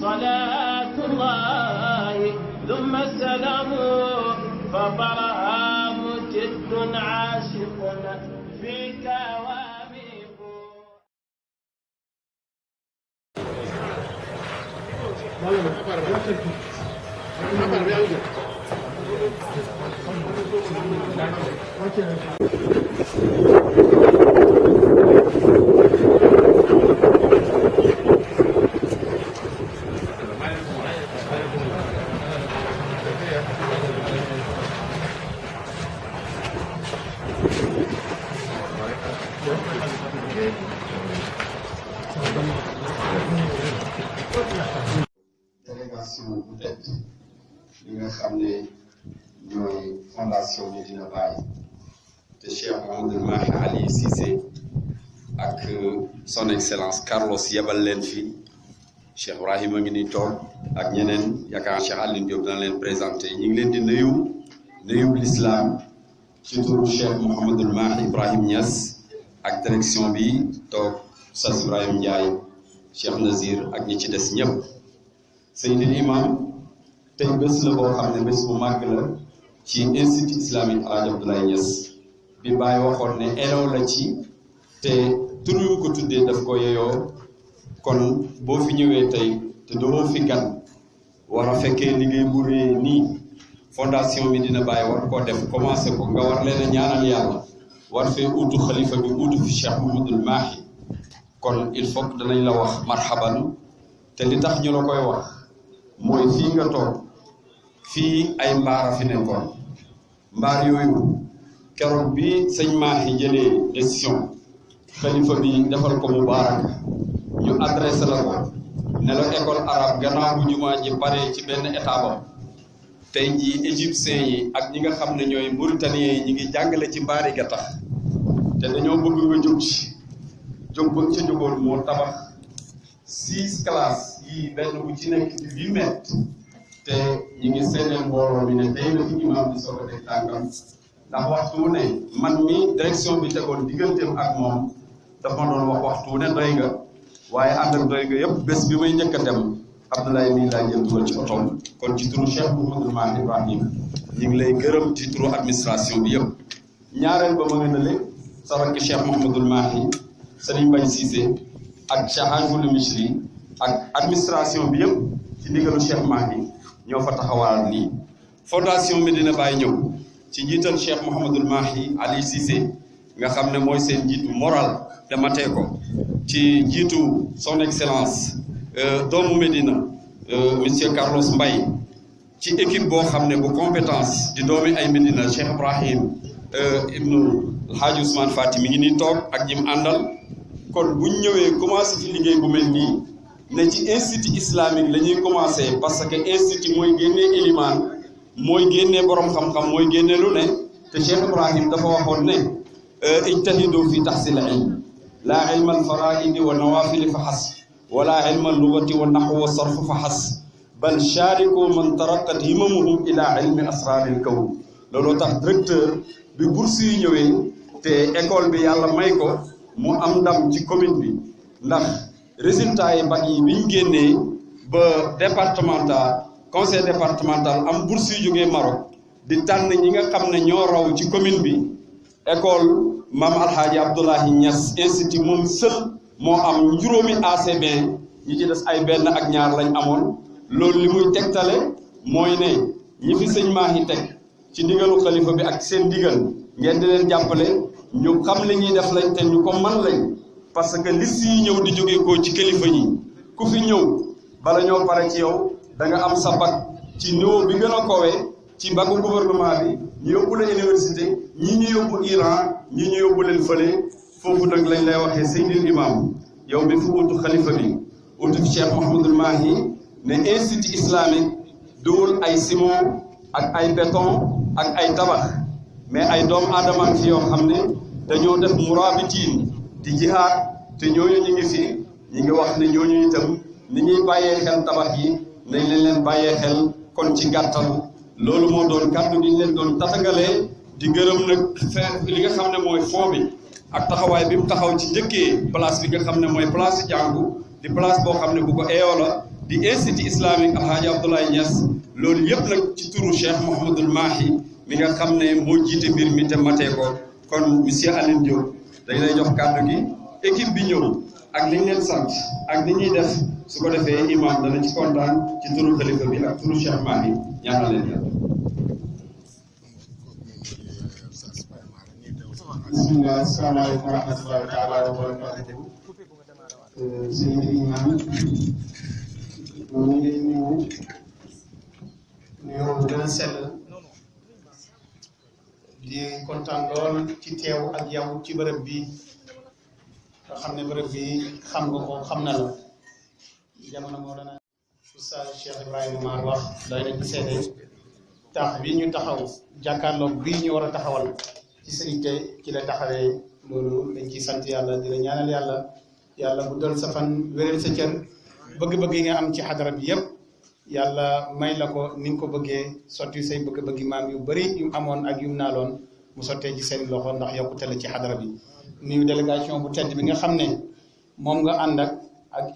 صلاة الله ثم السلام فبرهام جد عاشق فيك واميق. délégation bu tedd li nga xam ne ñooy fondation Medina Baye te Cheikh Mouhamadoul Mahi Ali Cissé ak son excellence Carlos yebal leen fi Cheikh Ibrahima ngi ni toog ak ñeneen yaakaar Cheikh Aline Diop dana leen présenté ñu ngi leen di nuyu l'islam ci turu Cheikh Mouhamadoul Mahi Ibrahim Niass ak direction bi toog Oustaz Ibrahim Ndiaye Cheikh Nazir ak ñi ci des ñëpp. Seydil Imam tey bés la boo xam ne bés bu màgg la ci institut islamique El Hadj Abdoulaye Niass bi Baye waxoon ne élève la ci te tur yu ko tuddee daf ko yeyoo kon boo fi ñëwee tey te doo fi gan war a fekkee liggéey bu rëy nii fondation Medina Baye war koo def commencé ko nga war leen a ñaanal yàlla war fee utu xalifa bi utu fi Cheikh Mouhamadoul Mahi kon il faut que danañ la wax marhaban te li tax ñu la koy wax mooy fii nga toog fii ay mbaara fi nekkoon mbaar yooyu keroog bi sëñ Mahi jëlee décision xalifa bi defal ko mubaaraka ñu adressé la ko ne la école arabe gannaaw bu jumaa ji paree ci benn état tey jii égyptiens yi ak ñi nga xam ne ñooy mauritaniens yi ñi ngi jàngale ci mbaari gattax te dañoo bëgg nga jóg ci jóg ba ca jógoon moo tabax 6 classes yi benn bu ci nekk di 8 mètres te ñi ngi seedeel mbooloo mi ne tey la fi imam di soog a teg tànkam ndax waxtu wu ne man mi direction bi tegoon digganteem ak moom dafa ma doon wax waxtu wu ne doy nga waaye ànd ak doy nga yëpp bés bi may njëkk a dem Abdoulaye mii laa jël dugal ci otoom kon ci turu Cheikh Mouhamadoul Mahi Ibrahim ñu ngi lay gërëm ci turu administration bi yëpp ñaareel ba ma nga nële sa rakk Cheikh Mouhamadoul Mahi Serigne Mbaye Cissé ak Cheikh Hadjoul Misri ak administration bi yëpp ci ndigalu Cheikh Mahi ñoo fa taxawal nii fondation Medina Baye ñëw ci njiital Cheikh Mouhamadoul Mahi Ali Cissé nga xam ne mooy seen njiitu moral te matee ko ci njiitu son excellence doomu Medina monsieur Carlos Mbaye ci équipe boo xam ne bu compétence di doomi ay Medina Cheikh Ibrahim ibnu Alhaji Ousmane Fati mi ngi nii toog ak ñi mu àndal kon buñ ñëwee commencé fi liggéey bu mel nii ne ci institut islamique la ñuy commencé parce que institut mooy génnee élimaan mooy génnee borom xam-xam mooy génnee lu ne te Cheikh Ibrahim dafa waxoon ne ijtahidu fi tahsil ilm la ilma al faraidi wa nawafili fa xas wala ilma al lugati wa nahwu wa sarf fa xas bal shariku man taraqat himamuhum ila ilmi asraril kawn looloo tax directeur bi bourse yi ñëwee te école bi yàlla may ko mu am ndam ci commune bi ndax résultat yi bac yi biñ génnee ba départemental conseil départemental am bourse yu jógee Maroc di tànn ñi nga xam ne ñoo raw ci commune bi école Mame Alhaji Abdoulaye Niass institut moom seul moo am juróomi ACB ñi ci des ay benn ak ñaar lañ amoon loolu li muy tegtale mooy ne ñi fi sëñ Mahi teg ci ndigalu xalifa bi ak seen ndigal ngeen di leen jàppale ñu xam li ñuy def lañ te ñu ko man lañ parce que liste yi ñëw di jógee ko ci kilifa yi ku fi ñëw bala ñoo pare ci yow da nga am sa bac ci niveau bi gën a kowee ci bagu gouvernement bi ñu yóbbu la université ñii ñu yóbbu Iran ñii ñu yóbbu leen fële foofu nag lañ lay waxee Seydil Imam yow bi fi utu xalifa bi utu Cheikh Mouhamadoul Mahi ne institut islamique duwul ay ciment ak ay béton ak ay tabax mais ay doomu aadama fi yoo xam ne dañoo def murabitiin di jihaad te ñooñu ñu ngi fi ñi ngi wax ne ñooñu itam ni ñuy bàyyee xel tabax yi nañ leen bàyyee xel kon ci gàttal loolu moo doon kàddu gi ñu leen doon tatagalee di gërëm nag li nga xam ne mooy fond bi ak taxawaay bi mu taxaw ci njëkkee place bi nga xam ne mooy place jàngu di place boo xam ne bu ko eeyoo la di institut islamique Alhaji Abdoulaye Niass loolu yëpp nag ci turu Cheikh Mouhamadul Mahi mi nga xam ne moo jiite mbir mi te matee ko kon monsieur Aline Diop dañ lay jox kàddu gi équipe bi ñëw ak li ñu leen sant ak ni ñuy def su ko defee imam dana ci kontaan ci turu xalifa bi ak turu Cheikh Mahi ñaanal leen yàlla. bismillah asalaamaaleykum wa rahmatullahi taala wa barakatuh sëñ imam ñu ngi nuyu nuyoo bu gën a sell di kontaan lool ci teew ak yow ci bërëb bi nga xam ne bërëb bi xam nga ko xam na la jamono moo dana Oustaz Cheikh Ibrahima Mar wax doy na ci seede tax bi ñu taxaw jàkkaarloog bii ñu war a taxawal ci sa itte ci la taxawee loolu dañ ciy sant yàlla di la ñaanal yàlla bu dal sa fan wéral sa cër bëgg-bëgg yi nga am ci xadara bi yëpp yàlla may la ko ni nga ko bëggee sotti say bëgg-bëggi maam yu bëri yu amoon ak yu naaloon mu sottee ci seen loxo ndax yokkute la ci xadara bi nuyu délégation bu tedd bi nga xam ne moom nga ànd ak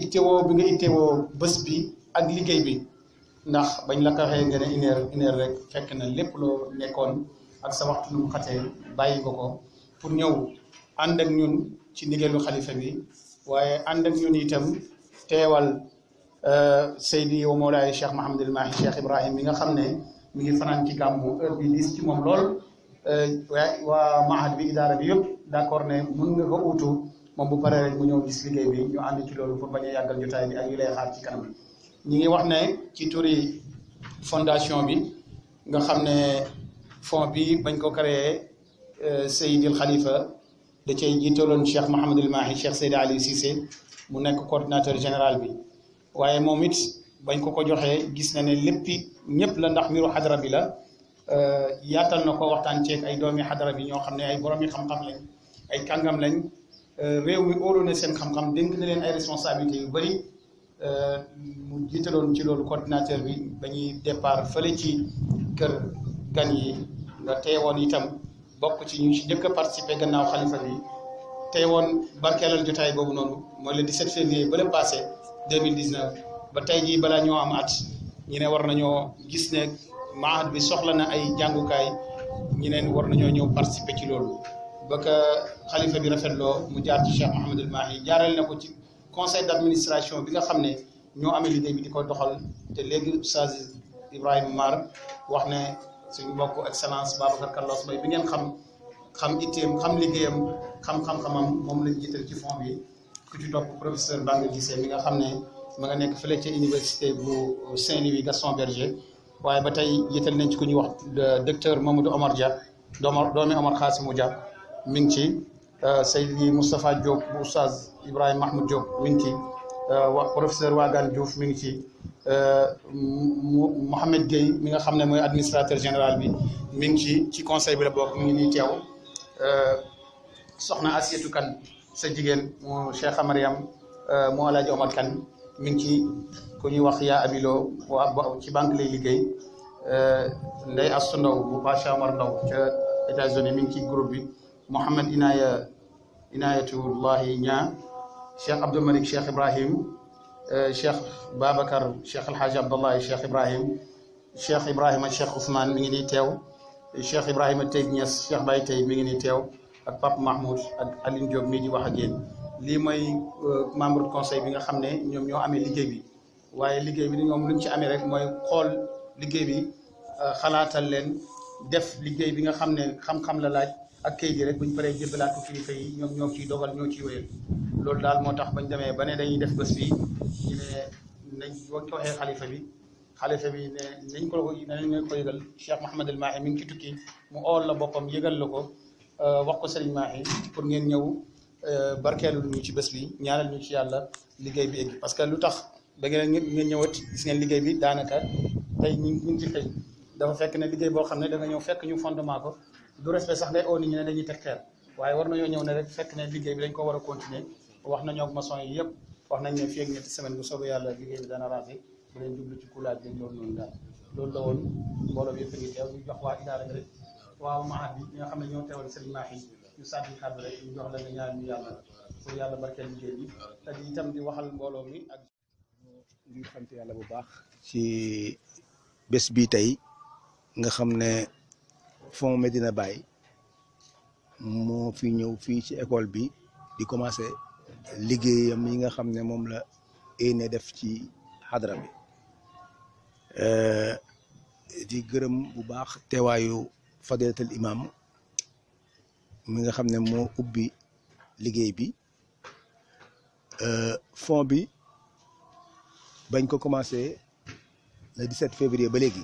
ittewoo bi nga ittewoo bés bi ak liggéey bi ndax bañ la ko waxee nga ne une heure rek fekk na lépp loo nekkoon ak sa waxtu lu mu xatee bàyyi nga ko pour ñëw ànd ak ñun ci ndigalu xalifa bi waaye ànd ak ñun itam teewal Seydi wa Mawlaay Cheikh Mahamadul Mahi Cheikh Ibrahim mi nga xam ne mi ngi fanaan ci gàmmu heure bi diis ci moom lool waa mahad bi idaara bi yëpp d'accord ne mun nga ko uutu moom bu paree rek mu ñëw gis liggéey bi ñu ànd ci loolu pour bañ a yàggal jotaay bi ak yu lay xaar ci kanam ñi ngi wax ne ci turi fondation bi nga xam ne fond bi bañ ko créé Seydil Khalifa da cay jiitaloon Cheikh Mahamadul Mahi Cheikh Seydi Aliou Cissé mu nekk coordinateur général bi waaye moom it bañ ko joxee gis na ne léppi ñëpp la ndax mbiru xadara bi la yaatal na ko waxtaan ceeg ay doomi xadara bi ñoo xam ne ay borom yi xam-xam lañ ay kàngam lañ réew mi óolu na seen xam-xam dénk na leen ay responsabilités yu bëri mu jiitaloon ci loolu coordinateur bi dañuy départ fële ci kër gan yi nga teewoon itam bokk ci ñu ci njëkk a participé gannaaw xalifa bi teewoon barkeelal jotaay boobu noonu mooy le 17 février ba le passé 2019 ba tey jii balaa ñoo am at ñu ne war nañoo gis ne mahad bi soxla na ay jàngukaay ñu ne war nañoo ñëw participer ci loolu ba ka xalifa bi rafetloo mu jaar ci Cheikh Mouhamadul Mahi jaarale na ko ci conseil d'administration bi nga xam ne ñoo amee liggéey bi di ko doxal te léegi Oustaz Ibrahima Mar wax ne suñu mbokk excellence Babacar Carlos Mbaye bi ngeen xam itteem xam liggéeyam xam-xam-xamam moom lañ jiital ci fond bi ku ci topp professeur Banga Guissé mi nga xam ne ma nga nekk fële ca université bu Saint-Louis Gaston Berger waaye ba tey jiital nañ ci ku ñuy wax docteur Mamadou Omar Dia doomi Omar Khassimou Dia mi ngi ci Seydi Moustapha Diop bu Oustaz Ibrahima Mahmoud Diop mi ngi ci professeur Wagane Diouf mi ngi ci Mohamed Gueye mi nga xam ne mooy administrateur général bi mi ngi ci conseil bi la bokk mi ngi nii teew soxna Asietou Kane sa jigéen mu Cheikh Mariam mu Alaaji Omar Kane mi ngi ci ku ñuy wax yaa abilo waa ci banque lay liggéey Ndeye Astou Ndaw bu Pacha Omar Ndaw ca États-Unis mi ngi ci groupe bi Mouhamed Inayatullahi Ñaa Cheikh Abdou Malik Cheikh Ibrahim Cheikh Babacar Cheikh Alhaji Abdallahi Cheikh Ibrahima Cheikh Ousmane mi ngi nii teew Cheikh Ibrahima Tey Niass Cheikh Baye Tey mi ngi nii teew ak Pape Mahmoud ak Aline Diop mii di wax ak yéen lii mooy membre de conseil bi nga xam ne ñoom ñoo amee liggéey bi waaye liggéey bi ñoom luñ ci amee rek mooy xool liggéey bi xalaatal leen def liggéey bi nga xam ne xam-xam la laaj ak kayit gi rek buñ paree jébbalaat ko kilifa yi ñoom ñoo ciy dogal ñoo ciy wéyal loolu daal moo tax bañ demee ba ne dañuy def bés bi ñu ne nañ boo ko waxee xalifa bi ne nañ ko yëgal Cheikh Mouhamadul Mahi mi ngi ci tukki mu ool la boppam yëgal la ko wax ko Serigne Mahi pour ngeen ñëw barkeelu ñu ci bés bi ñaanal ñu ci yàlla liggéey bi egg parce que lu tax da ngeen ñëwat gis ngeen liggéey bi daanaka tey ñu ngi ci xëy dafa fekk ne liggéey boo xam ne da nga ñëw fekk ñu fondement ko du respect sax day oo nit ñi ne dañuy teg xeer waaye war nañoo ñëw ne rek fekk ne liggéey bi dañ ko war a continuer wax nañoo ak maçon yi yëpp wax nañ ne fii ak ñetti semaine bu soobee yàlla liggéey bi dana raté bu leen jublu ci coulage bi loolu noonu daal loolu la woon mbooloo bi yëpp a ngi teew ñu jox waa idaara rek waaw mahad bi ñi nga xam ne ñoo teewal Serigne Mahi ñu sàddi kàddu rek ñu jox la nga ñaan ñu yàlla pour yàlla barkeel liggéey bi te di itam di waxal mbooloo mi ak ngi sant yàlla bu baax ci bés bi tey nga xam ne Fonds Medina Baye moo fi ñëw fii ci école bi di commencer liggéeyam yi nga xam ne moom la yéene def ci xadra bi di gërëm bu baax teewaayu fadilatul imam mi nga xam ne moo ubbi liggéey bi fond bi bañ ko commencé le 17 février ba léegi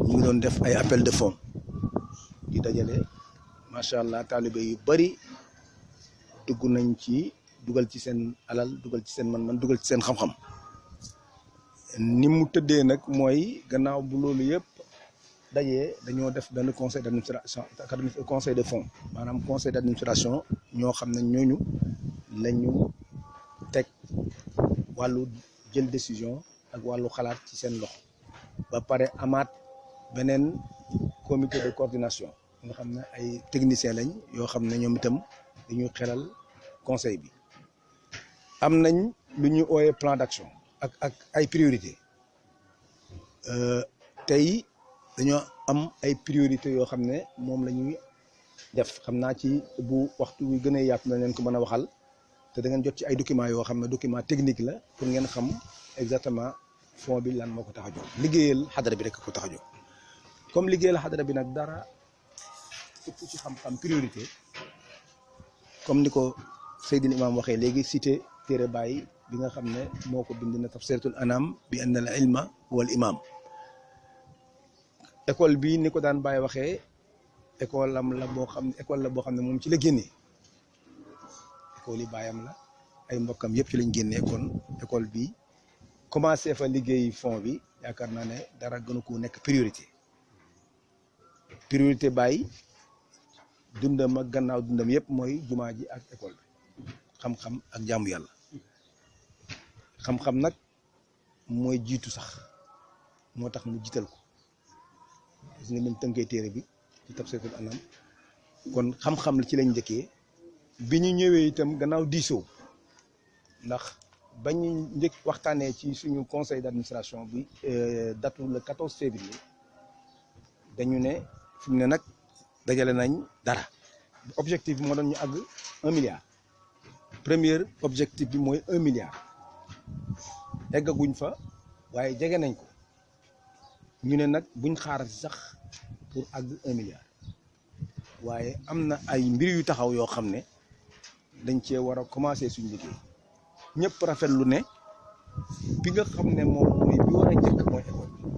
ñu ngi doon def ay appel de fonds di dajale macha allah taalibe yu bari dugg nañ ci dugal ci seen alal dugal ci seen man-man dugal ci seen xam-xam ni mu tëddee nag mooy gannaaw bu loolu yëpp dajee dañoo def benn conseil d'administration conseil de fonds maanaam conseil d'administration ñoo xam ne ñooñu la ñu teg wàllu jël décision ak wàllu xalaat ci seen loxo ba pare amaat beneen comité de coordination nga xam ne ay techniciens lañ yoo xam ne ñoom itam dañuy xelal conseil bi am nañ lu ñu ooyee plan d'action ak ay priorité tey dañoo am ay priorité yoo xam ne moom la ñuy def xam naa ci bu waxtu wi gën a yaatu na leen ko mën a waxal te da ngeen jot ci ay documents yoo xam ne document technique la pour ngeen xam exactement fond bi lan moo ko tax a jóg liggéeyal xadara bi rek ko tax a jóg comme liggéeyal xadara bi nag dara ëpp ci xam-xam priorité comme ni ko Seydina Imam waxee léegi cité téere Baye bi nga xam ne moo ko bind na tafsiratul anam bi anna al ilma wal imam école bi ni ko daan Baye waxee école am la boo xam ne école la boo xam ne moom ci la génnee école yi baayam la ay mbokkam yëpp ci lañ génnee kon école bi commencé fa liggéey fond bi yaakaar naa ne dara gënu ko nekk priorité Baye dundam ak gannaaw dundam yëpp mooy jumaa ji ak école bi xam-xam ak jaamu yàlla xam-xam nag mooy jiitu sax moo tax mu jiital ko gis nga ni mu tënkee téere bi ci tafsiratul anam kon xam-xam la ci lañ njëkkee bi ñu ñëwee itam gannaaw diisoo ndax bañ ñu njëkk waxtaanee ci suñu conseil d'administration bi datu le 14 février dañu ne fi mu ne nag dajale nañ dara objectif bi moo doon ñu àgg 1 milliard premier objectif bi mooy 1 milliard eggaguñ fa waaye jege nañ ko ñu ne nag buñ xaar sax pour àgg 1 milliard waaye am na ay mbir yu taxaw yoo xam ne dañ cee war a commencer suñu liggéey ñëpp rafetlu ne bi nga xam ne moom mooy bi war a njëkk mooy école bi.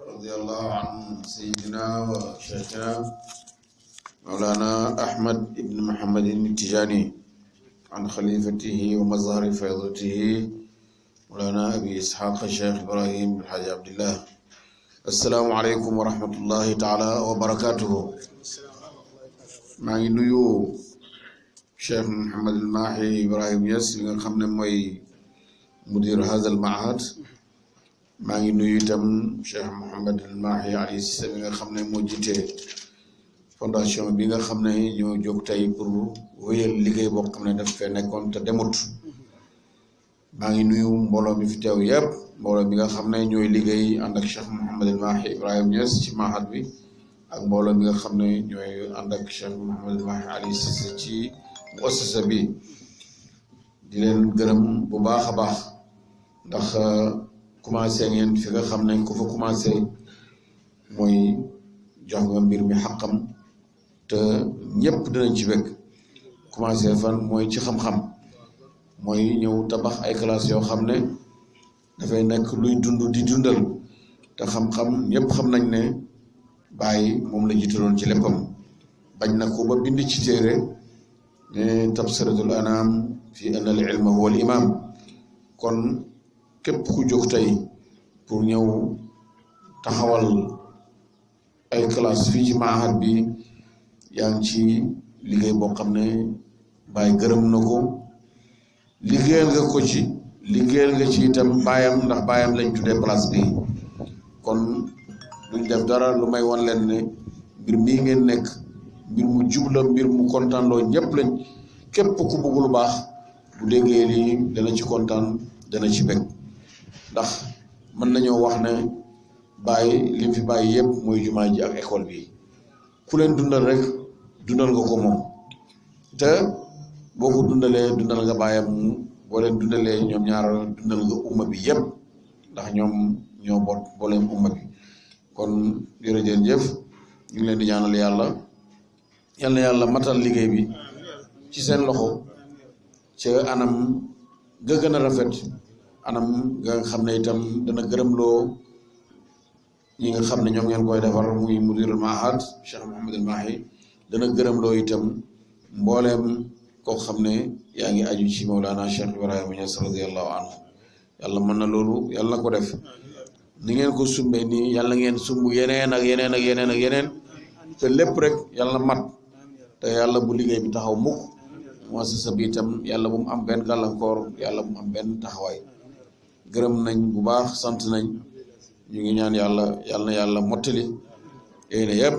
radiyallahu an sayyidina wa shaykhina mawlana Ahmad ibn Muhammad Tijani an khalifatihi wa mazhari faydatihi mawlana Abi Ishaq Cheikh Ibrahim Alhaji Abdillah. Assalaamu aleykum wa rahmatullahi taala wa barakatuhu. maa ngi nuyu Cheikh Mouhamed El Mahi Ibrahim Niass li nga xam ne mooy mudir hadha al mahad maa ngi nuyu itam Cheikh Mouhamed El Mahi Ali Cissé bi nga xam ne moo jiite fondation bi nga xam ne ñoo jóg tey pour wéyal liggéey boo xam ne daf fee nekkoon te demut maa ngi nuyu mbooloo mi fi teew yëpp mbooloo mi nga xam ne ñooy liggéey ànd ak Cheikh Mouhamed El Mahi Ibrahim Niass ci mahad bi ak mbooloo mi nga xam ne ñooy ànd ak Cheikh Mouhamed El Mahi Ali Cissé ci muassasa bi di leen gërëm bu baax a baax ndax commencé ngeen fi nga xam ne ku fa commencé mooy jox nga mbir mi xaqam te ñëpp dinañ ci bëgg commencé fan mooy ci xam-xam mooy ñëw tabax ay classes yoo xam ne dafay nekk luy dund di dundal te xam-xam ñëpp xam nañ ne Baye moom la jiitaloon ci léppam bañ na ko ba bind ci téere ne tabsiratul anam fi anna al ilma huwa al imam kon képp ku jóg tey pour ñëw taxawal ay classe fii ci mahad bi yaa ngi ci liggéey boo xam ne Baye gërëm na ko liggéeyal nga ko ci liggéeyal nga ci itam baayam ndax baayam lañ tuddee place bi kon duñ def dara lu may wan leen ne mbir mii ngeen nekk mbir mu jubla mbir mu kontaan loo ñëpp lañ képp ku bëgg lu baax bu déggee lii dana ci kontaan dana ci bég ndax mën nañoo wax ne bàyyi li fi bàyyi yëpp mooy jumaa ji ak école bi ku leen dundal rek dundal nga ko moom te boo ko dundalee dundal nga bàyyam boo leen dundalee ñoom ñaar dundal nga umma bi yëpp ndax ñoom ñoo boot booleem umma bi kon jërëjëf ñu ngi leen di ñaanal yàlla yal na yàlla matal liggéey bi ci seen loxo ca anam ga gën a rafet anam nga xam ne itam dana gërëmloo ñi nga xam ne ñoom ngeen koy defar muy mudirul mahad Cheikh Mouhamadul Mahi dana gërëmloo itam mbooleem koo xam ne yaa ngi aju ci Mawlana Cheikh Ibrahima Niass radiyallahu anhu yàlla mën na loolu yàlla na ko def ni ngeen ko sumbee nii yàlla ngeen sumb yeneen ak yeneen ak yeneen ak yeneen te lépp rek yàlla mat te yàlla bu liggéey bi taxaw mukk muassasa bi itam yàlla bu mu am benn gàllankoor yàlla bu mu am benn taxawaay gërëm nañ bu baax sant nañ ñu ngi ñaan yàlla yàlla na yàlla mottali yéen yëpp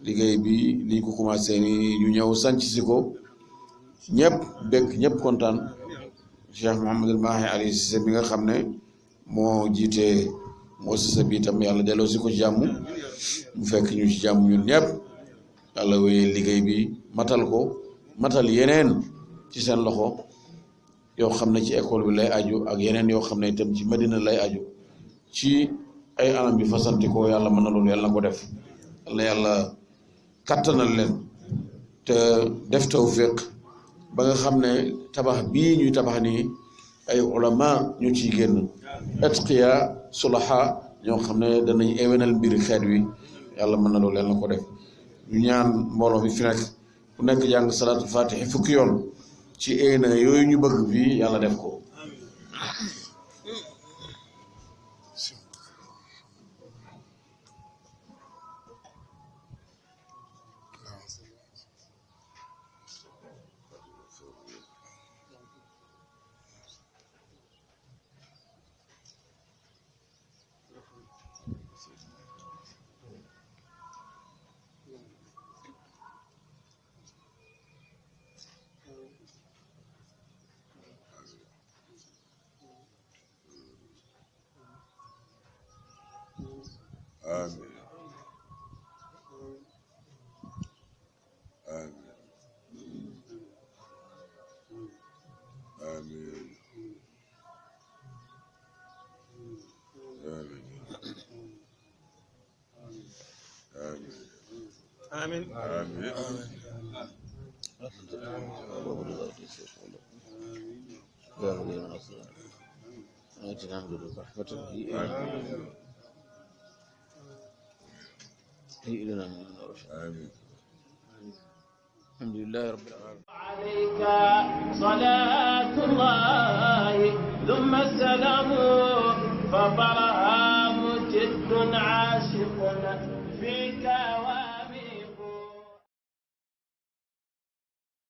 liggéey bi niñ ko commencé ni ñu ñëw sanc si ko ñëpp bëgg ñëpp kontaan Cheikh Mouhamadul Mahi Ali Cissé bi nga xam ne moo jiite muassasa bi itam yàlla delloo si ko ci jàmm mu fekk ñu ci jàmm ñun ñëpp yàlla wéyee liggéey bi matal ko matal yeneen ci seen loxo yoo xam ne ci école bi lay aju ak yeneen yoo xam ne itam ci Medina lay aju ci ay anam bi fasanti ko yàlla mën na loolu yàlla na ko def yàlla kattanal leen te def tawfiq ba nga xam ne tabax bii ñuy tabax nii ay ulama ñu ciy génn atqiya sulaha ñoo xam ne danañ éwénal mbiri xeet wi yàlla mën na loolu yàlla na ko def ñu ñaan mbooloo mi fi nekk ku nekk jàng salaatul fatihi fukki yoon ci éena yooyu ñu bëgg fii yàlla def ko آمين آمين الحمد لله رب العالمين عليك صلاة الله ثم السلام فطرها مجد عاشق فيك